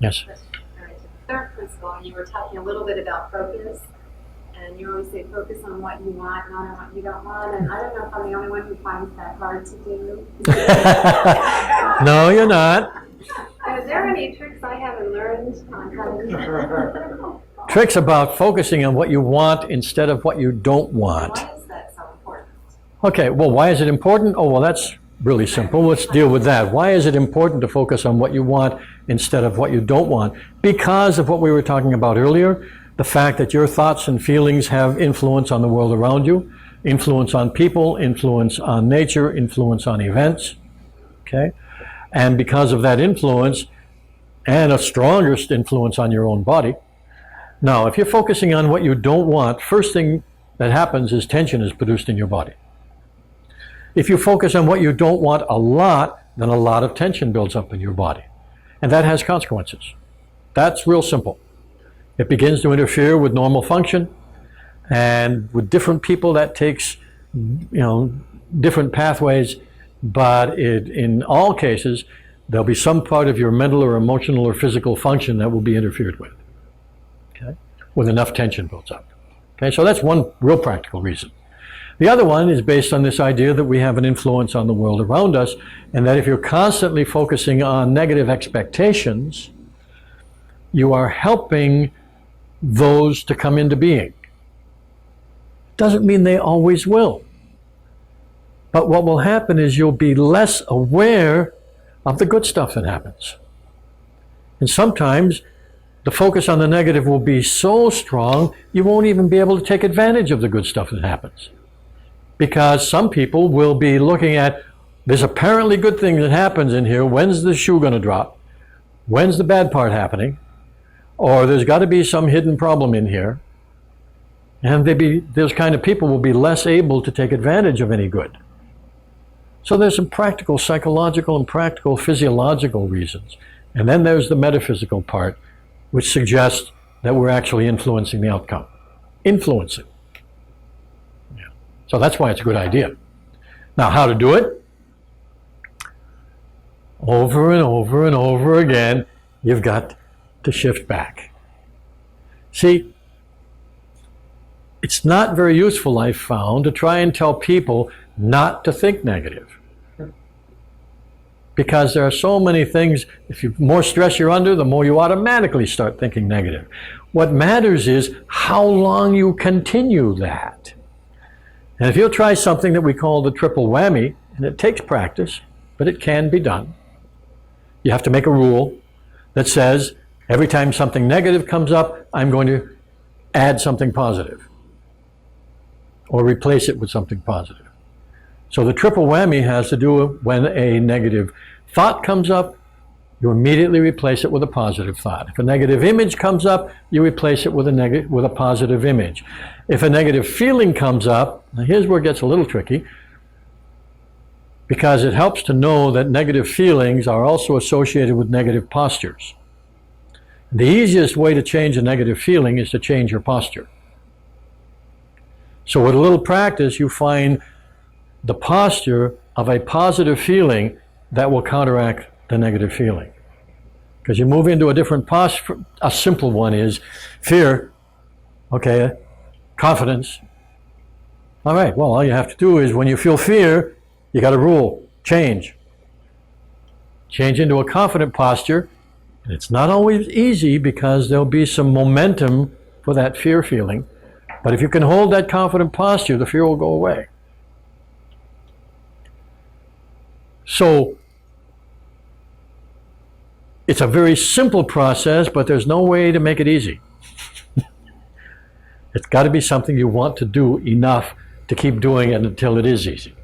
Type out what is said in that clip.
Yes. All right, to the third principle, and you were talking a little bit about focus, and you always say focus on what you want, not on what you don't want, and I don't know if I'm the only one who finds that hard to do. No, you're not. Is there any tricks I haven't learned on how to do that? Tricks about focusing on what you want instead of what you don't want. Why is that so important? Okay, well, why is it important? Oh, well, that's really simple. Let's deal with that. Why is it important to focus on what you want instead of what you don't want? Because of what we were talking about earlier, the fact that your thoughts and feelings have influence on the world around you, influence on people, influence on nature, influence on events, okay? And because of that influence, and a strongest influence on your own body. Now, if you're focusing on what you don't want, first thing that happens is tension is produced in your body. If you focus on what you don't want a lot, then a lot of tension builds up in your body. And that has consequences. That's real simple. It begins to interfere with normal function, and with different people that takes, different pathways, but in all cases, there'll be some part of your mental or emotional or physical function that will be interfered with, okay, with enough tension built up. Okay, so that's one real practical reason. The other one is based on this idea that we have an influence on the world around us, and that if you're constantly focusing on negative expectations, you are helping those to come into being. Doesn't mean they always will. But what will happen is you'll be less aware of the good stuff that happens. And sometimes the focus on the negative will be so strong, you won't even be able to take advantage of the good stuff that happens. Because some people will be looking at this apparently good thing that happens in here, when's the shoe going to drop? When's the bad part happening? Or there's got to be some hidden problem in here. And those kind of people will be less able to take advantage of any good. So there's some practical psychological and practical physiological reasons. And then there's the metaphysical part, which suggests that we're actually influencing the outcome. Influencing. Yeah. So that's why it's a good idea. Now, how to do it? Over and over and over again, you've got to shift back. See, it's not very useful, I've found, to try and tell people not to think negative. Because there are so many things, the more stress you're under, the more you automatically start thinking negative. What matters is how long you continue that. And if you'll try something that we call the triple whammy, and it takes practice, but it can be done. You have to make a rule that says, every time something negative comes up, I'm going to add something positive. Or replace it with something positive. So the triple whammy has to do when a negative thought comes up, you immediately replace it with a positive thought. If a negative image comes up, you replace it with a positive image. If a negative feeling comes up, now here's where it gets a little tricky, because it helps to know that negative feelings are also associated with negative postures. The easiest way to change a negative feeling is to change your posture. So with a little practice, you find the posture of a positive feeling that will counteract the negative feeling. Because you move into a different posture. A simple one is fear, okay, confidence. All right, well, all you have to do is when you feel fear, you got a rule, change. Change into a confident posture. And it's not always easy because there'll be some momentum for that fear feeling. But if you can hold that confident posture, the fear will go away. So, it's a very simple process, but there's no way to make it easy. It's got to be something you want to do enough to keep doing it until it is easy.